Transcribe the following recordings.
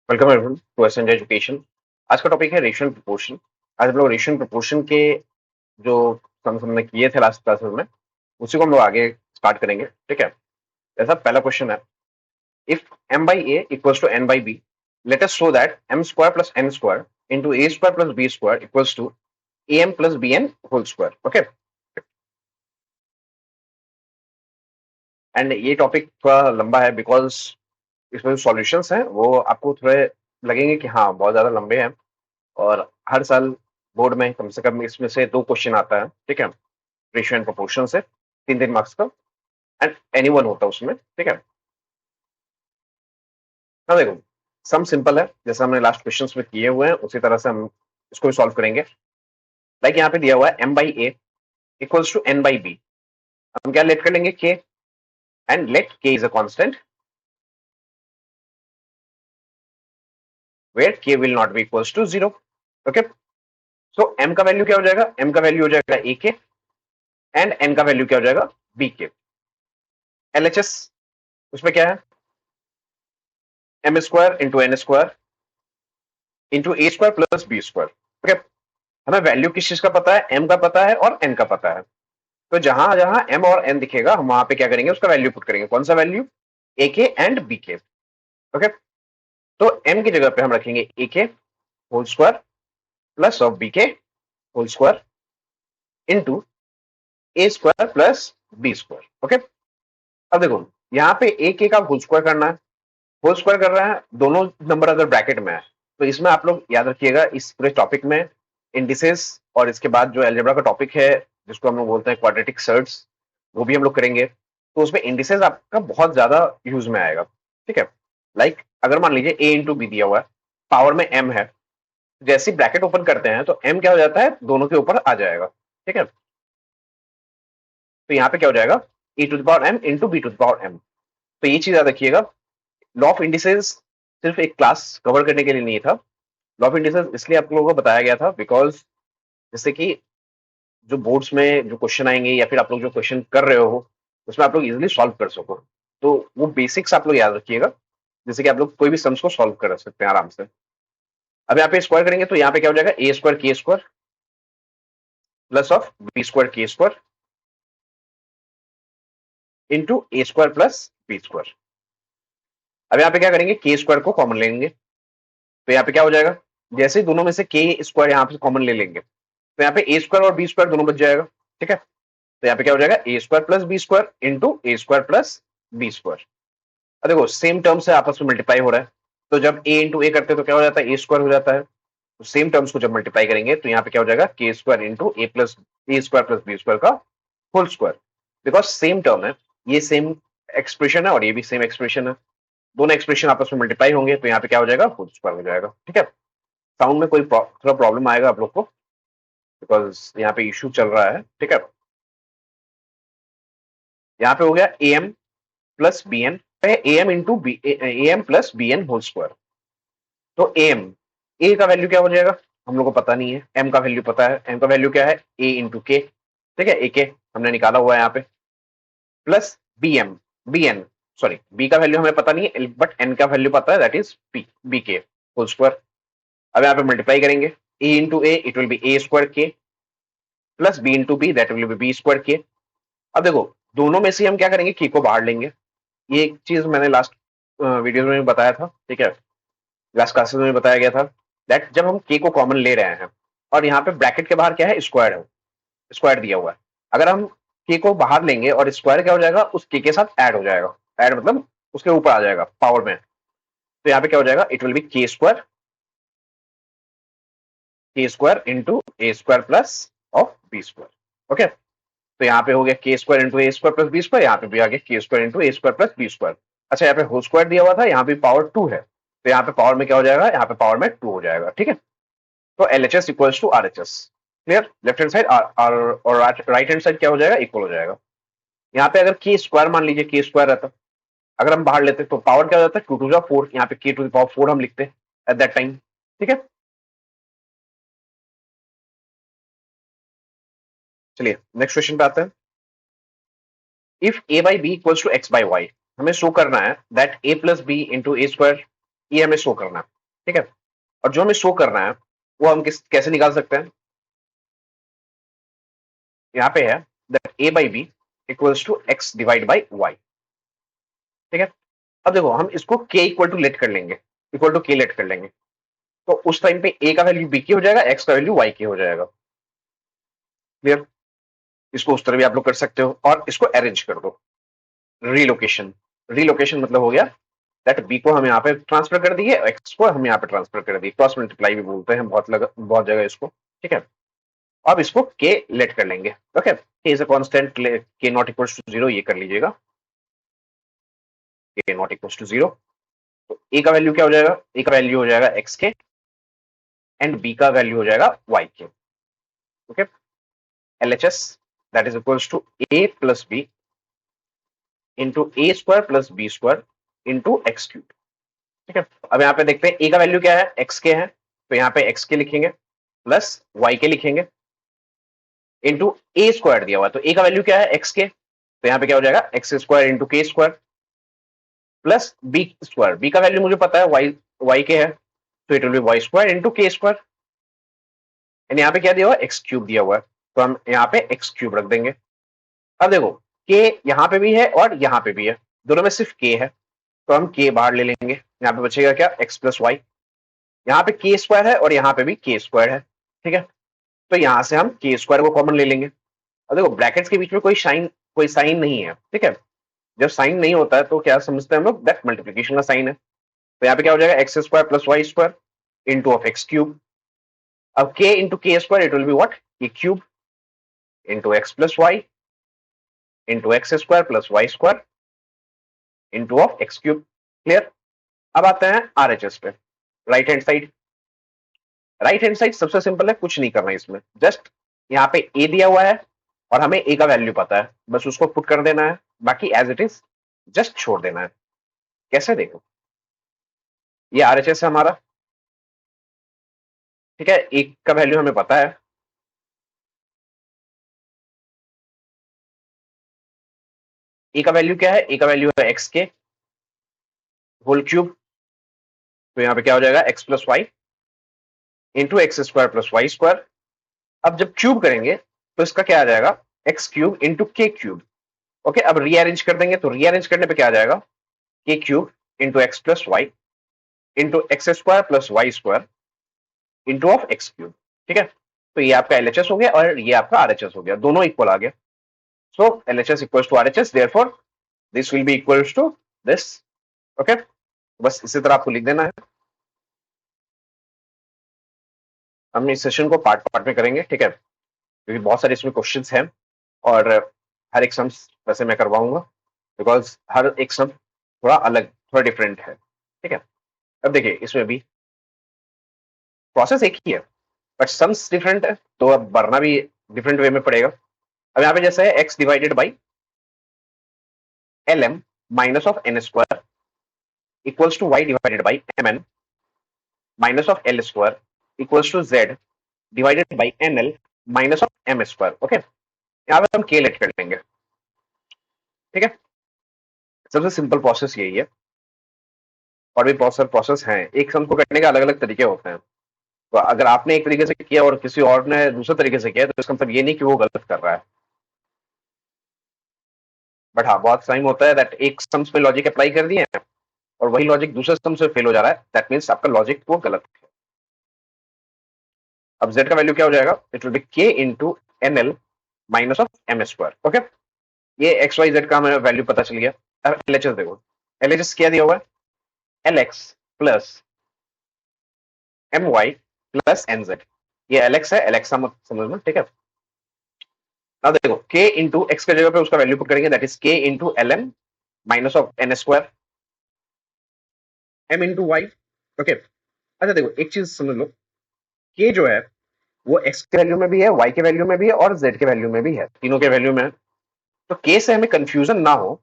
Welcome everyone to Ascent Education. आज का topic है रेशियो एंड प्रोपोर्शन। आज हम लोग रेशियो एंड प्रोपोर्शन के जो सम हमने किए थे लास्ट क्लास में, उसी को हम लोग आगे स्टार्ट करेंगे। ठीक है, ऐसा पहला क्वेश्चन है, if m by a equals to n by b, let us show that m square plus n square into a square plus b square equals to am plus bn whole square। Okay, and ये topic थोड़ा लंबा है because इसमें जो solutions हैं वो आपको थोड़े लगेंगे कि हाँ बहुत ज्यादा लंबे हैं, और हर साल बोर्ड में कम से कम इसमें से 2 क्वेश्चन आता है। ठीक है, रेशियो एंड प्रोपोर्शन से 3 मार्क्स का, एंड एनी वन होता है उसमें। ठीक है, हाँ देखो, सम सिंपल है, जैसे हमने लास्ट क्वेश्चंस में किए हुए हैं उसी तरह से हम इसको भी सॉल्व करेंगे। लाइक यहाँ पे दिया हुआ है m by a equals to n by b. हम क्या लेट कर लेंगे k, and let k is a constant where k will not be equals to 0। Okay, so m का वैल्यू क्या हो जाएगा, m का वैल्यू हो जाएगा a k, एंड n का वैल्यू क्या हो जाएगा b k। LHS उसमें क्या है, M square into N square into ए square plus B square. Okay, हमें वैल्यू किस चीज का पता है, एम का पता है और एन का पता है। तो जहां जहां एम और एन दिखेगा हम वहां पे क्या करेंगे, उसका वैल्यू पुट करेंगे। कौन सा value, A K and B K. Okay, तो एम की जगह पे हम रखेंगे A K whole square plus of B K whole square into A square plus B square. Okay, अब देखो यहाँ पे ए के का होल स्क्वायर करना है, होल स्क्वायर कर रहा है, दोनों नंबर अगर ब्रैकेट में है तो इसमें आप लोग याद रखिएगा इस पूरे टॉपिक में इंडिसेस और इसके बाद जो अलजेब्रा का टॉपिक है जिसको हम लोग बोलते हैं क्वाड्रेटिक सर्ट्स, वो भी हम लोग करेंगे। तो उसमें इंडिसेस आपका बहुत ज्यादा यूज में आएगा। ठीक है, लाइक अगर मान लीजिए ए इंटू बी दिया हुआ है, पावर में एम है, जैसे ब्रैकेट ओपन करते हैं तो एम क्या हो जाता है, दोनों के ऊपर आ जाएगा। ठीक है, तो यहाँ पे क्या हो जाएगा, A to the power M into B to the power M. तो ये चीज याद रखिएगा। लॉ ऑफ इंडिसेस सिर्फ एक क्लास कवर करने के लिए नहीं था, लॉ ऑफ इंडिसेस इसलिए आप लोगों को बताया गया था बिकॉज जैसे कि जो बोर्ड्स में जो क्वेश्चन आएंगे या फिर आप लोग जो क्वेश्चन कर रहे हो उसमें आप लोग इजिली सॉल्व कर सको। तो वो बेसिक्स आप लोग याद रखिएगा, जैसे कि आप लोग कोई भी सम्स को सॉल्व कर सकते हैं आराम से। अब यहाँ पे स्क्वायर करेंगे तो यहाँ पे क्या हो जाएगा, ए square k square plus of b square k square into A square plus B square. अब यहाँ पे क्या करेंगे, के स्क्वायर को कॉमन लेंगे, तो यहाँ पे क्या हो जाएगा, जैसे दोनों में से के स्क्वायर यहाँ पे कॉमन ले लेंगे तो यहाँ पे ए स्क्वायर और बी स्क्वायर दोनों बच जाएगा। ठीक है, तो यहाँ पे क्या हो जाएगा, ए square plus B square into ए स्क्वायर प्लस बी स्क्वायर। अब देखो सेम टर्म से आपस में मल्टीप्लाई हो रहा है, तो जब ए इंटू ए करते हैं तो क्या हो जाता है, ए स्क्वायर हो जाता है। तो सेम टर्म्स को जब मल्टीप्लाई करेंगे तो यहाँ पे क्या हो जाएगा, के स्क्वायर इंटू ए स्क्वायर प्लस बी स्क्वायर का whole square. Because same term है, ये सेम एक्सप्रेशन है और ये भी सेम एक्सप्रेशन है, दोनों एक्सप्रेशन आपस में मल्टीप्लाई होंगे तो यहाँ पे क्या हो जाएगा, होल स्क्वायर हो जाएगा। ठीक है, साउंड में कोई थोड़ा प्रॉब्लम आएगा आप लोग को बिकॉज यहाँ पे इशू चल रहा है। ठीक है, यहाँ पे हो गया a m plus b n, a m into b a m plus b n whole square. तो ए एम, ए का वैल्यू क्या हो जाएगा, हम लोग को पता नहीं है, एम का वैल्यू पता है, एम का वैल्यू क्या है, ए इंटू के। ठीक है, ए के हमने निकाला हुआ है यहाँ पे, plus b m, b n, sorry b का वैल्यू हमें पता नहीं है बट एन का वैल्यू पता है, that is B, B K whole square. अब यहाँ पे मल्टीप्लाई करेंगे, A into A it will be A square K plus B into B that will be B square K. अब देखो दोनों में से हम क्या करेंगे, के को बाहर लेंगे। ये एक चीज मैंने लास्ट वीडियो में बताया था। ठीक है, लास्ट क्लासेस में बताया गया था दैट जब हम के को कॉमन ले रहे हैं और यहाँ पे ब्रैकेट के बाहर क्या है, स्क्वायर है, स्क्वायर दिया हुआ है, अगर हम के को बाहर लेंगे और स्क्वायर क्या हो जाएगा, उस के साथ ऐड हो जाएगा, ऐड मतलब उसके ऊपर आ जाएगा पावर में। तो यहाँ पे क्या हो जाएगा, it will be k square into A square plus of b square. Okay, तो यहाँ पे हो गया के स्क्वायर इंटू ए स्क्वायर प्लस बी स्क्वायर, यहाँ पे भी आ गया के स्क्वायर इंटू ए स्क्वायर प्लस बी स्क्वायर। अच्छा, यहाँ पे होल स्क्वायर दिया हुआ था, यहाँ पे पावर 2 है, तो यहाँ पे पावर में क्या हो जाएगा, यहाँ पे पावर में 2 हो जाएगा। ठीक है, तो L H S equals to R H S. Clear, left hand side और राइट हैंड साइड क्या हो जाएगा, इक्वल हो जाएगा। यहाँ पे अगर के स्क्वायर मान लीजिए के स्क्वायर रहता, अगर हम बाहर लेते तो पावर क्या हो जाता है, 2 टू जा 4, यहाँ पे के टू द पावर 4 हम लिखते एट दैट टाइम। ठीक है, चलिए नेक्स्ट क्वेश्चन पे आते हैं। If a by b equals to x by y, हमें शो करना है that a plus B into A square, ये हमें शो करना है। ठीक है। और जो हमें शो करना है वो हम कैसे निकाल सकते हैं, यहाँ पे है that a by b equals to x divide by y. ठीक है। अब देखो हम इसको k इक्वल टू लेट कर लेंगे, इक्वल टू k लेट कर लेंगे, तो उस टाइम पे a का वैल्यू b की हो जाएगा, x का वैल्यू y की हो जाएगा। क्लियर। इसको उस तरह भी आप लोग कर सकते हो और इसको अरेंज कर दो। रीलोकेशन, रीलोकेशन मतलब हो गया दैट b को हम यहाँ पे ट्रांसफर कर दिए, x को हम यहाँ पे ट्रांसफर कर दिए, क्रॉस मल्टीप्लाई भी बोलते हैं बहुत जगह इसको। ठीक है। अब इसको k लेट कर लेंगे। Okay, k is a constant, k not equals to 0 ये कर लीजिएगा, k नॉट इक्वल्स टू 0। तो a का वैल्यू क्या हो जाएगा, a का वैल्यू हो जाएगा x के एंड b का वैल्यू हो जाएगा y k. Okay, LHS that is equals to a plus b into A square plus B square into x cube. ठीक है। अब यहाँ पे देखते हैं a का वैल्यू क्या है, x के है, तो यहाँ पे x के लिखेंगे प्लस y के लिखेंगे इंटू ए स्क्वायर दिया हुआ है, तो a का वैल्यू क्या है x के, तो यहाँ पे क्या हो जाएगा एक्स स्क्वायर इंटू के square plus B square, b का वैल्यू मुझे पता है y के है, तो it will be y square into के स्क्वायर। एंड यहाँ पे क्या दिया हुआ है, एक्स क्यूब दिया हुआ है, तो हम यहाँ पे एक्स क्यूब रख देंगे। अब देखो के यहाँ पे भी है और यहाँ पे भी है, दोनों में सिर्फ के है, तो हम के बाहर ले लेंगे, यहाँ पे बचेगा क्या एक्स प्लस वाई, यहाँ पे के स्क्वायर है और यहाँ पे भी के स्क्वायर है। ठीक है। तो यहाँ से हम के स्क्वायर को कॉमन ले लेंगे। अब देखो ब्रैकेट्स के बीच में कोई साइन नहीं है। ठीक है। जब साइन नहीं होता है तो क्या समझते हैं हम लोग, दैट मल्टीप्लीकेशन का साइन है। तो यहाँ पे क्या हो जाएगा x square plus Y square into of x cube. अब k इंटू के square it will be what, K cube into x plus Y into x square plus Y square into of x cube. Clear. अब आते हैं RHS पे, right hand side. Right hand side सबसे simple है, कुछ नहीं करना है इसमें, जस्ट यहाँ पे a दिया हुआ है और हमें a का वैल्यू पता है, बस उसको पुट कर देना है, बाकी एज इट इज जस्ट छोड़ देना है। कैसे, देखो ये RHS है हमारा। ठीक है, a का वैल्यू हमें पता है, a का वैल्यू क्या है, a का वैल्यू है x के होल क्यूब, तो यहाँ पे क्या हो जाएगा x plus Y into x square plus Y square. अब जब क्यूब करेंगे तो इसका क्या आ जाएगा, x cube into k cube. Okay, अब रीअरेंज कर देंगे, तो रीअरेंज करने पे क्या आ जाएगा, k cube into x plus Y into x square plus Y square into of x cube. ठीक है। तो ये आपका LHS हो गया और ये आपका RHS हो गया, दोनों इक्वल आ गया। So LHS equals to RHS, therefore this will be equals to this. Okay, बस इसी तरह आपको लिख देना है। हम इस सेशन को पार्ट पार्ट में करेंगे, ठीक है, क्योंकि बहुत सारे इसमें क्वेश्चंस हैं और हर एक सम्स वैसे मैं करवाऊंगा, बिकॉज हर एक सम थोड़ा अलग, थोड़ा डिफरेंट है। ठीक है। अब देखिए इसमें भी प्रोसेस एक ही है बट सम्स डिफरेंट है, तो अब भरना भी डिफरेंट वे में पड़ेगा। अब यहाँ पे जैसे है x divided by l m minus of n square equals to y divided by m n minus of l square equals to z divided by n l minus of m square. Okay, यहाँ पे हम के late कर लेंगे। ठीक है, सबसे simple process यही है, और भी बहुत सारे प्रोसेस हैं, एक सम को करने के अलग अलग तरीके होते हैं। तो अगर आपने एक तरीके से किया और किसी और ने दूसरे तरीके से किया तो इसका मतलब ये नहीं कि वो गलत कर रहा है। बट हाँ, बहुत टाइम होता है दैट एक सम्स पे लॉजिक अप्लाई कर दिए हैं और वही लॉजिक दूसरे सम्स पे फेल हो जा रहा है, दैट मीन्स आपका लॉजिक वो गलत है। अब z का वैल्यू क्या हो जाएगा, it will be k into n l minus of m square. Okay, ये एक्स वाई जेड का हमें वैल्यू पता चल गया। अब LHS देखो, LHS क्या दिया हुआ है, LX plus MY plus NZ। ये LX है, LX का मत समझना। ठीक है। अब देखो k इंटू एक्स के जगह पे उसका वैल्यू पुट करेंगे, that is k into l m minus of n square m into y. Okay, अच्छा देखो एक चीज समझ लो, k जो है वो x के वैल्यू में भी है, y के वैल्यू में भी है और z के वैल्यू में भी है, तीनों के वैल्यू में है। तो k से हमें कंफ्यूजन ना हो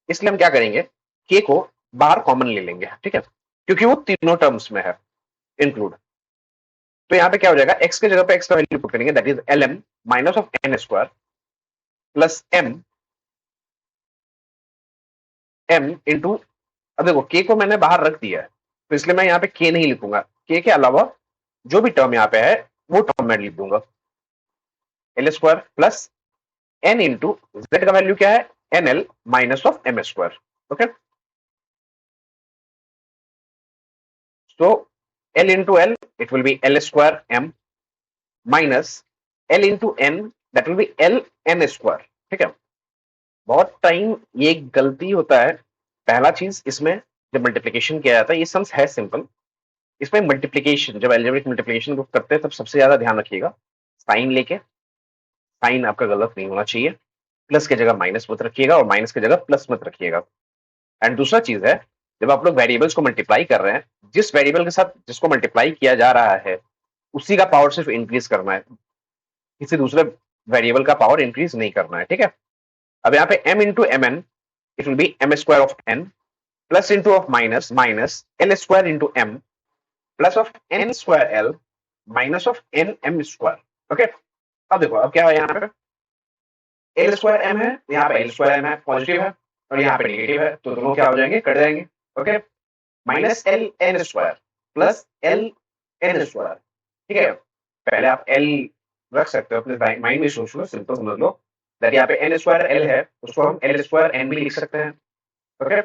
इसलिए हम क्या करेंगे, k को बाहर कॉमन ले लेंगे। ठीक है, क्योंकि वो तीनों टर्म्स में है इंक्लूड। तो यहाँ पे क्या हो जाएगा, x के जगह पे x का वैल्यू पुट करेंगे, that is l m minus of n square plus m into, अब देखो k को मैंने बाहर रख दिया है, तो इसलिए मैं यहाँ पे के नहीं लिखूंगा, के अलावा जो भी टर्म यहाँ पे है वो टर्म मैं लिख दूंगा, l square plus n into z का वैल्यू क्या है, n l minus of m square. Okay, so L into L, it will be L square M minus L into N, that will be L N square। ठीक है, बहुत time ये गलती होता है। पहला चीज इसमें जब मल्टीप्लीकेशन किया जाता है, ये सम्स है सिंपल, इसमें मल्टीप्लीकेशन जब एल्जेब्रिक मल्टीप्लीकेशन को करते हैं तब सबसे ज्यादा ध्यान रखिएगा साइन लेके, साइन आपका गलत नहीं होना चाहिए, प्लस की जगह माइनस मत रखिएगा और माइनस की जगह प्लस मत रखिएगा। एंड दूसरा चीज है, जब आप लोग वेरिएबल्स को मल्टीप्लाई कर रहे हैं, जिस वेरिएबल के साथ जिसको मल्टीप्लाई किया जा रहा है उसी का पावर सिर्फ इंक्रीज करना है, किसी दूसरे वेरिएबल का पावर इंक्रीज नहीं करना है। ठीक है, अब यहाँ पे m into m n, it will be m square of n plus into of minus minus l square into m plus of n square l minus of n m square. Okay, अब देखो अब क्या है, यहाँ पे L square M है, यहाँ पे एल स्क्वायर एम है, पॉजिटिव है और यहाँ पे नेगेटिव है, तो दोनों क्या हो जाएंगे, कट जाएंगे। Okay, minus l n square plus l n square. ठीक है, पहले आप एल रख सकते हो अपने माइंड में, सोच लो, सिंपल समझ लो, दैट यहाँ पे एन स्क्वायर एल है, उसको हम एल स्क्वायर एन भी लिख सकते हैं। ओके,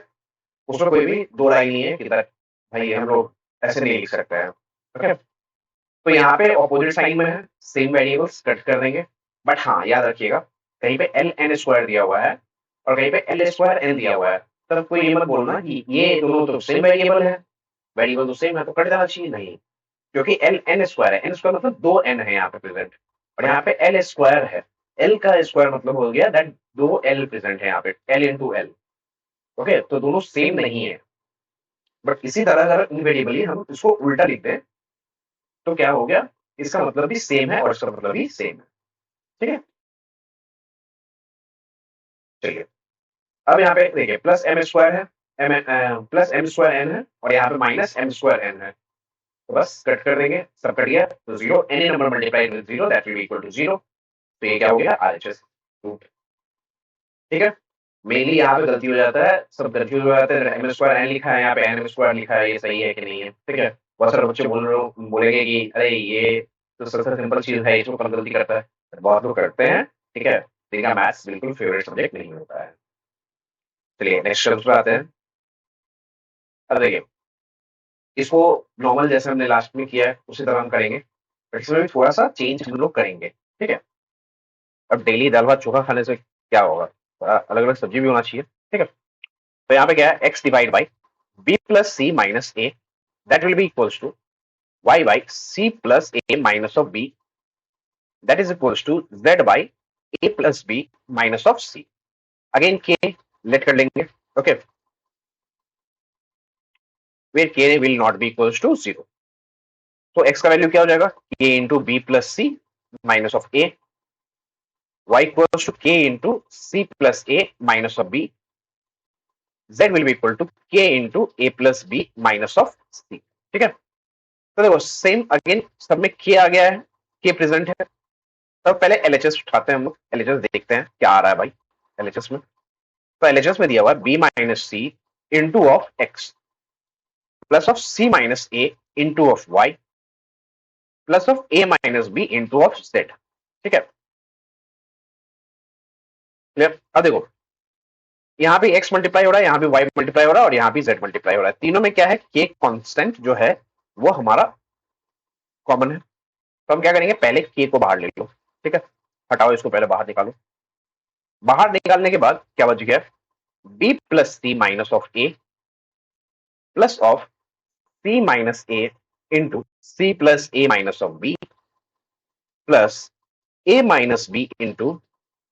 उसमें कोई भी दो राय नहीं है कि भाई हम लोग ऐसे नहीं लिख सकते हैं। ओके, तो यहाँ पे ऑपोजिट साइन में है, सेम वेरिएबल्स कट कर देंगे, बट हाँ याद रखिएगा कहीं पे एल एन स्क्वायर दिया हुआ है और कहीं पे एल स्क्वायर एन दिया हुआ है, तब कोई ये मत बोलना कि ये दोनों तो सेम वेरिएबल है, वेरिएबल तो सेम है तो कट जाना चाहिए, नहीं, क्योंकि एल एन स्क्वायर है, एन स्क्वायर मतलब दो एन है यहाँ पे प्रेजेंट, और यहाँ पे एल स्क्वायर है, एल का स्क्वायर मतलब हो गया दैट दो एल प्रेजेंट है यहाँ पे, एल इंटू एल। ओके, तो दोनों सेम नहीं है, बट इसी तरह अगर इनवेरिएबली हम इसको उल्टा लिख दें तो क्या हो गया, इसका मतलब भी सेम है और इसका मतलब भी सेम है। ठीक है, चलिए अब यहाँ पे देखिए प्लस एम स्क्वायर है, प्लस एम स्क्वायर एन है और यहाँ पे माइनस एम स्क्वायर एन है, तो बस कट कर देंगे, सब कट गया तो zero, any number multiplied with zero that will be equal to zero, तो ये क्या हो गया, आरएचएस रूट। ठीक है, मेनली यहाँ पे गलती हो जाता है, सब कंफ्यूज हो जाते हैं, एम स्क्वायर एन लिखा है यहाँ पे एन स्क्वायर लिखा है, ये सही है कि नहीं है। ठीक है, बहुत सारे बच्चे बोलेंगे कि अरे ये तो सबसे सिंपल चीज है, इसको कौन गलती करता है, बहुत लोग करते हैं। ठीक है, इनका मैथ्स बिल्कुल फेवरेट सब्जेक्ट नहीं होता है। चलिए नेक्स्ट शब्द पे आते हैं। अब देखिए इसको नॉर्मल जैसे हमने लास्ट में किया है उसी तरह हम करेंगे, बट इसमें भी थोड़ा सा चेंज हम लोग करेंगे। ठीक है, अब डेली दाल भात चोखा खाने से क्या होगा, अलग अलग सब्जी भी होना चाहिए। ठीक है, तो यहाँ पे क्या है, x divide by b plus c minus a, that will be equals to y by c plus a minus of b, that is equals to z by a plus b minus of c। Again k let कर लेंगे। Okay, where k will not be equals to 0, तो x का value क्या हो जाएगा, k into B plus c minus of a, y equals to k into c plus a minus of b, z will be equal to k into a plus b minus of c। ठीक है, तो देखो same again सब में k आ गया है, k present है, तब पहले LHS उठाते हैं हम लोग, LHS देखते हैं क्या आ रहा है भाई LHS में। तो LHS में दिया हुआ है b minus C into of x plus of c minus a into of y plus of a minus b into of z। ठीक है, क्लियर। अब देखो यहाँ भी x मल्टीप्लाई हो रहा है, यहाँ भी y मल्टीप्लाई हो रहा है और यहाँ भी z मल्टीप्लाई हो रहा है, तीनों में क्या है, k कांस्टेंट जो है वो हमारा कॉमन है, तो हम क्या करेंगे, पहले k को बाहर ले लो। ठीक है, हटाओ इसको, पहले बाहर निकालो, बाहर निकालने के बाद क्या बच गया, b plus c minus of a plus of c minus a into c plus a minus of b plus a minus b into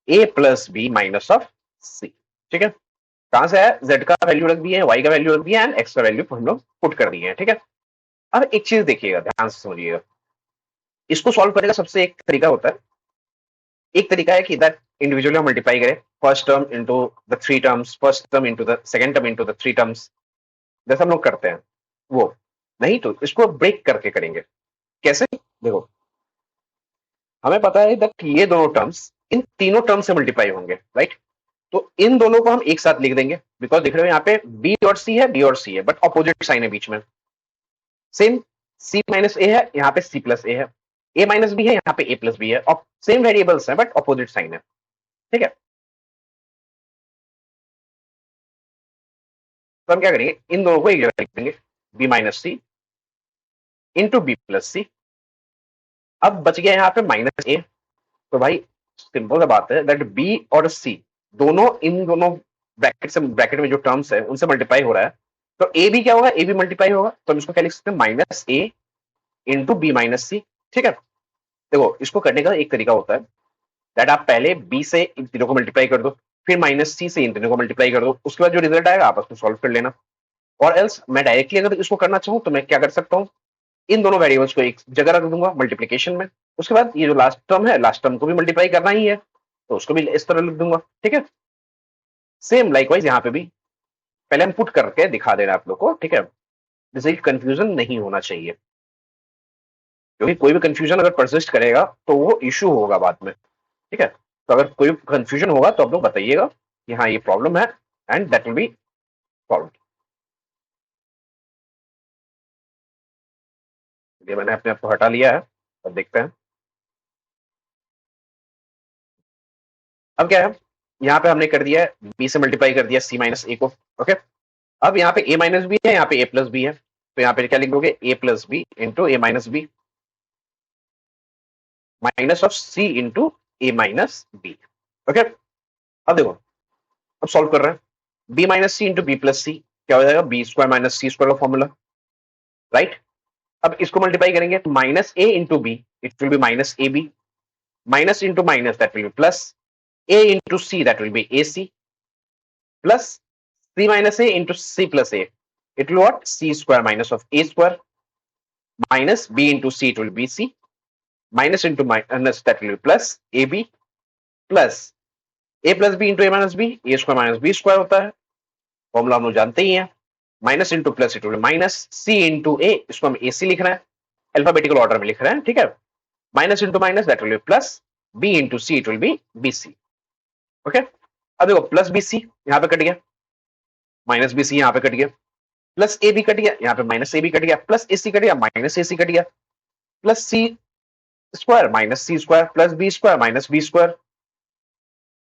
a plus b minus of c। ठीक है, कहां से है, z का वैल्यू रख दिए, y का value रख दिया एंड x का वैल्यू हम लोग पुट कर दिए हैं। ठीक है, अब एक चीज देखिएगा, ध्यान से समझिएगा, इसको सॉल्व करने का सबसे एक तरीका होता है, एक तरीका है कि दैट इंडिविजुअली मल्टीप्लाई करें, first term into the three terms, first term into the second term into the three terms, जैसा हम लोग करते हैं वो, नहीं तो इसको ब्रेक करके करेंगे। कैसे, देखो हमें पता है दैट ये दोनों टर्म्स इन तीनों टर्म से मल्टीप्लाई होंगे, राइट, तो इन दोनों को हम एक साथ लिख देंगे, बिकॉज देख रहे हो यहाँ पे b और c है, d और c है, बट ऑपोजिट साइन है बीच में, सेम सी माइनस ए है, यहाँ पे सी प्लस ए है, ए माइनस बी है, यहाँ पे ए प्लस बी है, और सेम वेरिएबल्स है बट ऑपोजिट साइन है। ठीक है, तो हम क्या करेंगे, इन दोनों को एक जगह लिख देंगे, बी माइनस सी इंटू बी प्लस सी। अब बच गया यहाँ पे माइनस ए, तो भाई सिंपल सा बात है दैट बी और सी दोनों, इन दोनों ब्रैकेट में जो टर्म्स है उनसे मल्टीप्लाई हो रहा है, तो ए भी क्या होगा, ए भी मल्टीप्लाई होगा, तो हम इसको क्या लिख सकते हैं, minus A into B minus सी। ठीक है, देखो इसको करने का एक तरीका होता है दैट आप पहले बी से इन तीनों को मल्टीप्लाई कर दो, फिर माइनस सी से इन तीनों को मल्टीप्लाई कर दो, उसके बाद जो रिजल्ट आएगा आपस में सॉल्व कर लेना। और एल्स मैं डायरेक्टली अगर इसको करना चाहूँ तो मैं क्या कर सकता हूँ, इन दोनों वेरिएबल्स को एक जगह रख दूंगा मल्टीप्लीकेशन में, उसके बाद ये जो लास्ट टर्म है, लास्ट टर्म को भी मल्टीप्लाई करना ही है, तो उसको भी इस तरह लिख दूंगा। ठीक है, सेम लाइकवाइज यहाँ पे भी पहले हम पुट करके दिखा दे रहे हैं आप लोग को। ठीक है, जिससे कंफ्यूजन नहीं होना चाहिए, क्योंकि कोई भी कंफ्यूजन अगर परसिस्ट करेगा तो वो इशू होगा बाद में। ठीक है, तो अगर कोई कंफ्यूजन होगा तो आप लोग बताइएगा कि हाँ ये प्रॉब्लम है, and that will B solve. ये मैंने अपने आप को हटा लिया है, अब देखते हैं अब क्या है। यहाँ पे हमने कर दिया है बी से मल्टीप्लाई कर दिया सी माइनस ए को। ओके, अब यहाँ पे ए माइनस बी है, यहाँ पे ए प्लस बी है, तो यहाँ पे क्या लिख दोगे, A plus B into A minus B minus of C into A minus B. Okay, अब देखो, अब सॉल्व कर रहे हैं, बी माइनस सी इंटू बी प्लस सी क्या हो जाएगा, B square minus C square का फॉर्मूला, राइट। अब इसको मल्टीप्लाई करेंगे तो minus A into B, it will be minus A B, minus into minus that will be plus, A into C that will be a c, plus c minus a into c plus a, it will what, c square minus of a square, minus b into c, it will be c, minus into minus that will be plus ab, plus a plus b into a minus b, a square minus b square होता है, formula हम लोग जानते ही हैं, minus into plus it will minus C into A, इसको हम ए सी लिख रहे हैं, अल्फाबेटिकल ऑर्डर में लिख रहे हैं। ठीक है, minus into minus that will be plus, B into c it will be b c. Okay, अब देखो प्लस बी सी यहाँ पे कट गया, माइनस बी सी यहाँ पे कट गया, प्लस ए बी कट गया, यहाँ पे माइनस ए बी कट गया, प्लस ए सी कट गया, माइनस ए सी कट गया, plus C square minus C square, plus B square minus B square,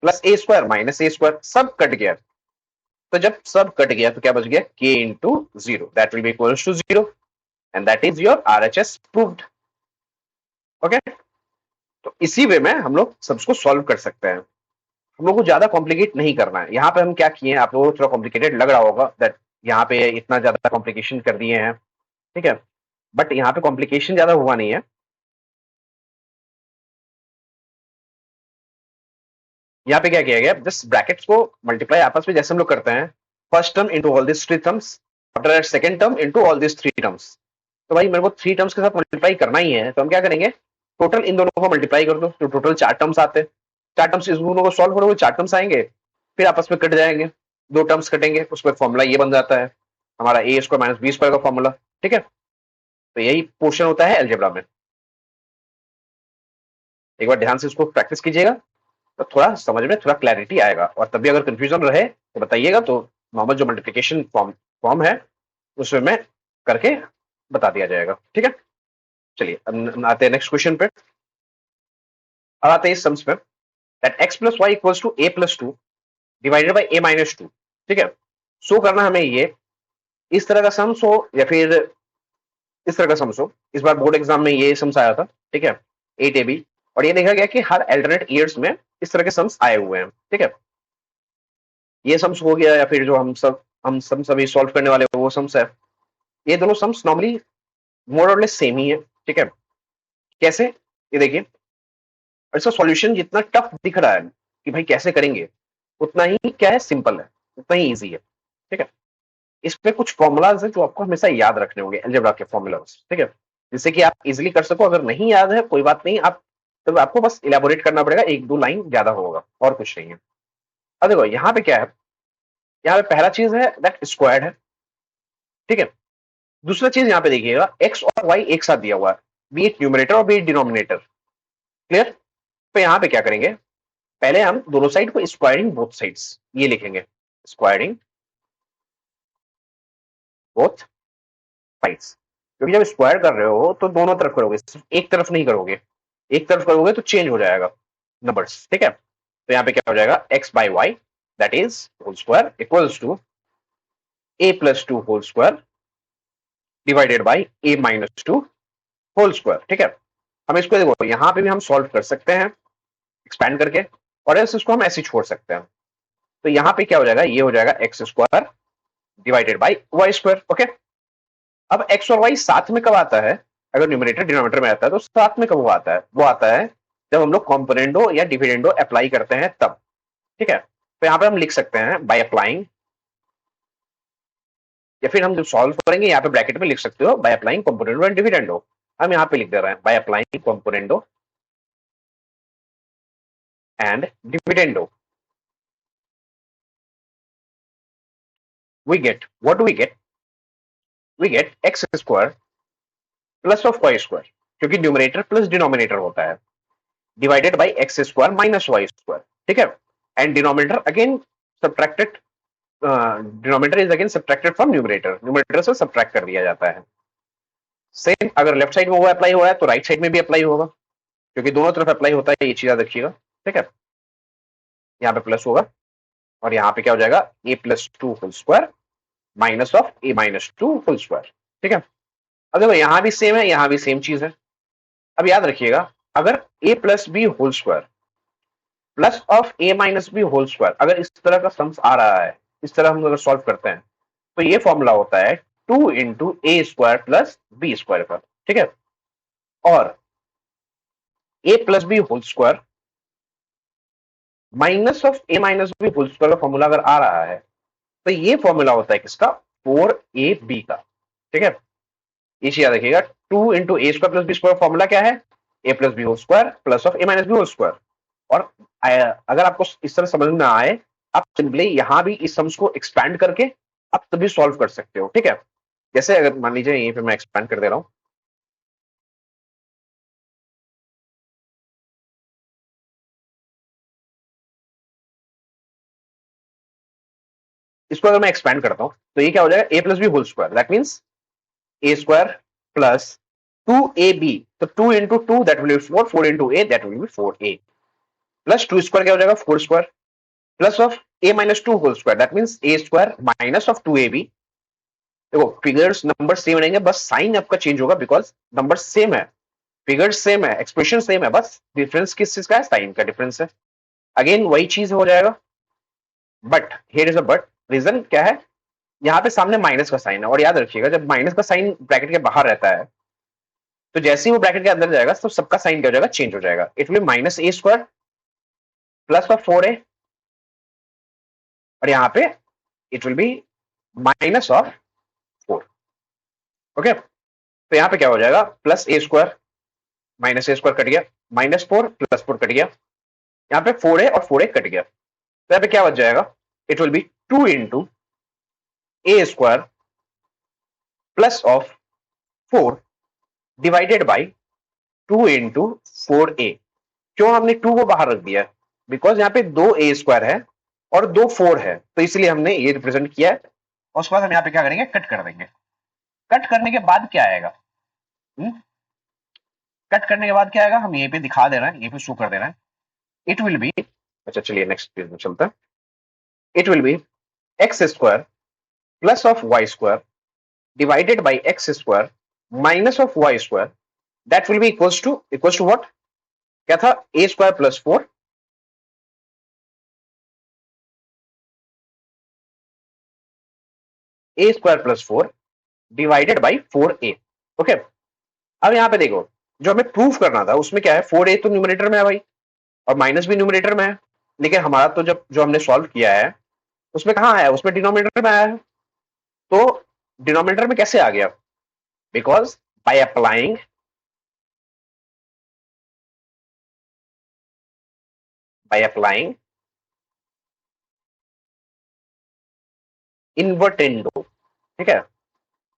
plus A square minus A square, सब cut गया। तो जब सब cut गया तो क्या बच गया, k into zero that will be equals to zero, and that is your RHS proved. Okay, तो इसी वे में हम लोग सबको सॉल्व कर सकते हैं, हम लोग को ज्यादा कॉम्प्लिकेट नहीं करना है। यहाँ पे हम क्या किए हैं, आप लोगों को थोड़ा कॉम्प्लिकेटेड लग रहा होगा दैट यहाँ पे इतना ज्यादा कॉम्प्लिकेशन कर दिए हैं। ठीक है, बट यहाँ पे कॉम्प्लिकेशन ज्यादा हुआ नहीं है। यहाँ पे क्या किया गया, जस्ट ब्रैकेट्स को मल्टीप्लाई आपस में जैसे हम लोग करते हैं, first term into all this three terms, after that second term into all this three terms. तो भाई मेरे को थ्री टर्म्स के साथ मल्टीप्लाई करना ही है, तो हम क्या करेंगे, टोटल इन दोनों को मल्टीप्लाई कर दो, तो टोटल चार टर्म्स आते हैं, चार टर्म्स इस दोनों को सॉल्व करोगे, चार टर्म्स आएंगे, फिर आपस में कट जाएंगे, दो टर्म्स कटेंगे, उसका फॉर्मूला ये बन जाता है हमारा ए स्क्वायर माइनस बी स्क्वायर का फॉर्मूला। ठीक है, तो यही पोर्शन होता है अलजेब्रा में। एक बार ध्यान से इसको प्रैक्टिस कीजिएगा तो थोड़ा समझ में थोड़ा क्लैरिटी आएगा, और तभी अगर कंफ्यूजन रहे तो बताइएगा, तो नॉर्मल जो मल्टीप्लिकेशन फॉर्म है उसमें मैं करके बता दिया जाएगा। ठीक है, चलिए अब आते हैं नेक्स्ट क्वेश्चन पे। अब आते हैं इस सम्स पे that x plus y equals to a plus two divided by a minus two. ठीक है, सो करना हमें ये इस तरह का सम्स हो या फिर इस तरह का सम्स हो। इस बार बोर्ड एग्जाम में ये सम्स आया था। ठीक है, 8ab, और ये देखा गया कि हर अल्टरनेट ईयर्स में इस तरह के सम्स आए हुए हैं। ठीक है, ये सम्स हो गया, या फिर जो हम सब सभी सॉल्व करने वाले वो सम्स है, ये दोनों सम्स नॉर्मली मोर और लेस सेम ही है। ठीक है, कैसे, ये देखिए, इसका सॉल्यूशन जितना टफ दिख रहा है कि भाई कैसे करेंगे, उतना ही क्या है, सिंपल है, उतना ही इजी है। ठीक है, इस पे कुछ फॉर्मूलाज है जो आपको हमेशा याद रखने होंगे, अलजेब्रा के फॉर्मूलाज। ठीक है, जिससे कि आप इजीली कर सको, अगर नहीं याद है कोई बात नहीं, आप तो आपको बस इलेबोरेट करना पड़ेगा, एक दो लाइन ज्यादा होगा और कुछ नहीं है। अब देखो यहाँ पे क्या है, यहाँ पे पहला चीज है दैट स्क्वायर्ड है। ठीक है, दूसरा चीज यहाँ पे देखिएगा, एक्स और वाई एक साथ दिया हुआ है, बी इट न्यूमरेटर और बी इट डिनोमिनेटर। क्लियर, तो यहाँ पे क्या करेंगे, पहले हम दोनों साइड को स्क्वायरिंग बोथ साइड्स ये लिखेंगे, स्क्वायरिंग बोथ साइड्स। क्योंकि जब स्क्वायर कर रहे हो तो दोनों तरफ करोगे, सिर्फ एक तरफ नहीं करोगे। एक तरफ करोगे तो चेंज हो जाएगा नंबर्स, ठीक है। तो यहाँ पे क्या हो जाएगा, x by y that is whole square equals to a plus two whole square divided by a minus two whole square, ठीक है। हम इसको देखो यहाँ पे भी हम सॉल्व कर सकते हैं एक्सपैंड करके, और ऐसे इसको हम ऐसे छोड़ सकते हैं। तो यहाँ पे क्या हो जाएगा, ये हो जाएगा x square divided by y square, okay. अब एक्स और वाई साथ में कब आता है, अगर न्यूमरेटर डिनोमिनेटर में आता है तो साथ में कब वो आता है, वो आता है जब हम लोग कॉम्पोनेंडो या डिविडेंडो अप्लाई करते हैं तब, ठीक है। तो यहाँ पे हम लिख सकते हैं बाय अप्लाइंग, या फिर हम जब सॉल्व करेंगे यहाँ पे ब्रैकेट में लिख सकते हो by applying componendo and dividendo. हम यहाँ पे लिख दे रहे हैं by applying componendo and dividendo we get what we get x square plus of Y square, क्योंकि न्यूमरेटर प्लस डिनोमिनेटर होता है, divided by x square minus y square, ठीक है। And denominator again subtracted, denominator is again subtracted from numerator, numerator से subtract कर दिया जाता है। सेम अगर लेफ्ट साइड में वो अप्लाई हो रहा है तो राइट साइड में भी अप्लाई होगा, क्योंकि दोनों तरफ अप्लाई होता है, ये चीज याद रखिएगा, ठीक है। यहाँ पे प्लस होगा और यहाँ पे क्या हो जाएगा, A plus two whole square minus of A minus two whole square, ठीक है। अब देखो यहाँ भी सेम है, यहाँ भी सेम चीज है। अब याद रखिएगा, अगर a plus B whole square plus of A minus B whole square, अगर इस तरह का सम्स आ रहा है, इस तरह हम अगर सॉल्व करते हैं तो ये फॉर्मूला होता है 2 इंटू ए स्क्वायर प्लस बी स्क्वायर का, ठीक है। और a plus B whole square minus of A minus B whole square का फॉर्मूला अगर आ रहा है तो ये फॉर्मूला होता है किसका, 4ab का, ठीक है। ये चीज याद रखिएगा, 2 इंटू ए square plus B square formula क्या है, A plus B whole square plus of A minus B whole square. और अगर आपको इस तरह समझ में आए, आप सिंपली यहां भी इस सम्स को एक्सपैंड करके आप तभी सॉल्व कर सकते हो, ठीक है। जैसे अगर मान लीजिए यहीं पे मैं एक्सपैंड कर दे रहा हूं, इसको अगर मैं एक्सपैंड करता हूं तो ये क्या हो जाएगा, A plus B whole square that means A square plus 2ab, तो 2 into two that will be 4, 4 into A that will be 4a, प्लस 2 स्क्वायर क्या हो जाएगा 4 square, plus of a minus two whole square that means a square minus of 2ab। देखो figures number same रहेंगे, बस sign आपका change होगा, because number same है, फिगर सेम है, एक्सप्रेशन सेम है, बस डिफरेंस किस चीज का है, साइन का डिफरेंस है। अगेन वही चीज हो जाएगा, but here is a but, reason क्या है, यहाँ पे सामने माइनस का साइन है, और याद रखिएगा जब माइनस का साइन ब्रैकेट के बाहर रहता है तो जैसे ही वो ब्रैकेट के अंदर जाएगा तो सबका साइन क्या हो जाएगा, चेंज हो जाएगा। It will minus A square plus of 4a, और यहाँ पे it will be minus of 4, okay. तो यहाँ पे क्या हो जाएगा, plus A square minus A square cut गया, माइनस 4 प्लस 4 कट गया, यहाँ पे 4a और 4a कट गया, तो यहाँ पे क्या बच जाएगा, it will B 2 into A square plus of 4 divided by 2 into 4a। क्यों हमने 2 को बाहर रख दिया है, बिकॉज यहाँ पे 2 ए स्क्वायर है और 2 4 है, तो इसलिए हमने ये रिप्रेजेंट किया है। और उसके बाद हम यहाँ पे क्या करेंगे, कट कर देंगे। कट करने के बाद क्या आएगा, कट करने के बाद क्या आएगा, हम यहीं पे दिखा दे रहे हैं, यहीं पे शो कर दे रहे हैं। इट विल बी, अच्छा चलिए नेक्स्ट पेज में चलता है। It will be X square plus of Y square divided by x square minus of Y square that will be equals to what, क्या था, A square plus 4 A square plus 4 divided by 4a, okay. अब यहाँ पे देखो, जो हमें proof करना था उसमें क्या है, 4a तो न्यूमरेटर में है भाई, और माइनस भी न्यूमरेटर में है, लेकिन हमारा तो जब जो हमने सॉल्व किया है उसमें कहाँ आया, उसमें डिनोमिनेटर में आया है। तो डिनोमिनेटर में कैसे आ गया, बिकॉज बाय अप्लाइंग इन्वर्टेंडो, ठीक है।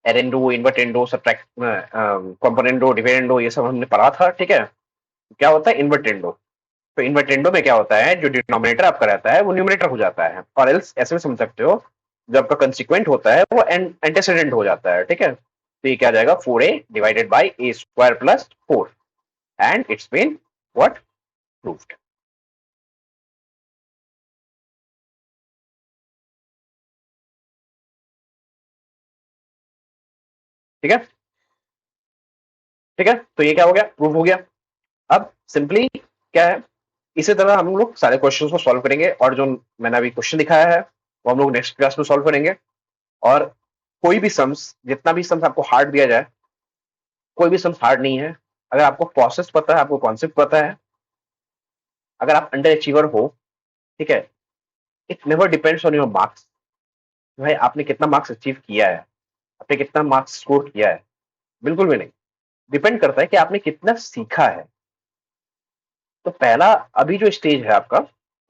एरेंडो, इन्वर्टेंडो, सब्ट्रैक्ट, कंपोनेंडो, डिविडेंडो, ये सब हमने पढ़ा था, ठीक है। क्या होता है इन्वर्टेंडो, तो इन्वर्टेंडो में क्या होता है, जो डिनोमिनेटर आपका रहता है वो न्यूमरेटर हो जाता है, और एल्स ऐसे भी समझ सकते हो, जो आपका कंसिक्वेंट होता है वो एंटेसिडेंट हो जाता है, ठीक है। तो ये क्या आ जाएगा 4a divided by a square plus 4 and it's been what proved. ठीक है, ठीक है, तो ये क्या हो गया, प्रूव हो गया। अब सिंपली क्या है, इसी तरह हम लोग सारे क्वेश्चंस को सॉल्व करेंगे और जो मैंने अभी क्वेश्चन दिखाया है वो हम लोग नेक्स्ट क्लास में सॉल्व करेंगे। और कोई भी सम्स, जितना भी सम्स आपको हार्ड दिया जाए, कोई भी सम्स हार्ड नहीं है। अगर आपको प्रोसेस पता है, आपको कॉन्सेप्ट पता है, अगर आप अंडर अचीवर हो, ठीक है, it never depends on your marks, भाई आपने कितना मार्क्स अचीव किया है, आपने कितना मार्क्स स्कोर किया है, बिल्कुल भी नहीं। डिपेंड करता है कि आपने कितना सीखा है। तो पहला अभी जो स्टेज है आपका,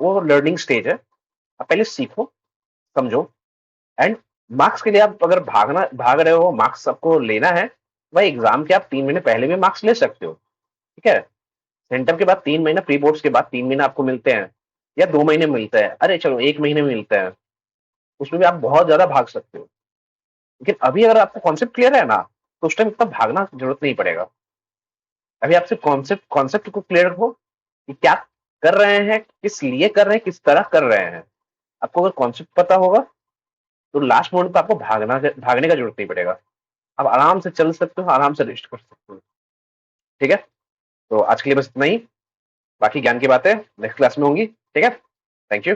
वो लर्निंग स्टेज है। आप पहले सीखो, समझो, एंड मार्क्स के लिए आप अगर भाग रहे हो, मार्क्स आपको लेना है, भाई एग्जाम के आप 3 महीने पहले भी मार्क्स ले सकते हो। ठीक है, सेंटर के बाद 3 महीना, प्री बोर्ड्स के बाद 3 महीना आपको मिलते हैं, या 2 महीने मिलते हैं, अरे चलो 1 महीने मिलते हैं, उसमें भी आप बहुत ज्यादा भाग सकते हो। लेकिन अभी अगर आपको कॉन्सेप्ट क्लियर है ना, तो उस टाइम इतना भागना जरूरत नहीं पड़ेगा। अभी आप सिर्फ कॉन्सेप्ट कॉन्सेप्ट को क्लियर रखो कि क्या कर रहे हैं, किस लिए कर रहे हैं, किस तरह कर रहे हैं। आपको अगर कॉन्सेप्ट पता होगा तो लास्ट मोमेंट पे आपको भागने का जरूरत नहीं पड़ेगा। आप आराम से चल सकते हो, आराम से रेस्ट कर सकते हो। ठीक है, तो आज के लिए बस इतना ही। बाकी ज्ञान की बातें नेक्स्ट क्लास में होंगी। ठीक है, थैंक यू।